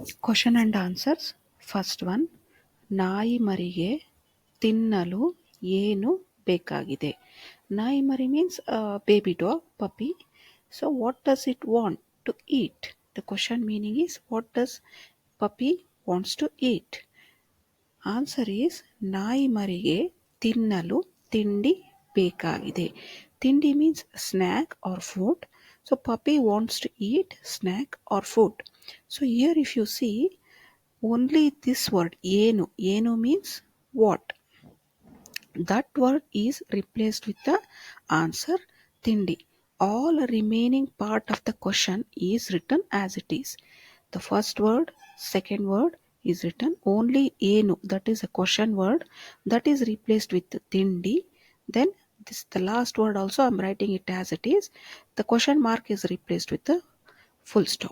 Question and answers. First one, ನಾಯಿ ಮರಿಗೆ ತಿನ್ನಲು ಏನು ಬೇಕಾಗಿದೆ? ನಾಯಿ ಮರಿ means baby dog, puppy. So what does it want to eat? The question meaning is, what does puppy wants to eat? Answer is, ನಾಯಿ ಮರಿಗೆ ತಿನ್ನಲು ತಿಂಡಿ ಬೇಕಾಗಿದೆ. ತಿಂಡಿ means snack or food. So puppy wants to eat snack or food. So here if you see, only this word ಏನು. ಏನು means what. That word is replaced with the answer tindi. All remaining part of the question is written as it is. The first word, second word is written. Only ಏನು, that is a question word, that is replaced with tindi. Then this the last word also I'm writing it as it is. The question mark is replaced with the full stop.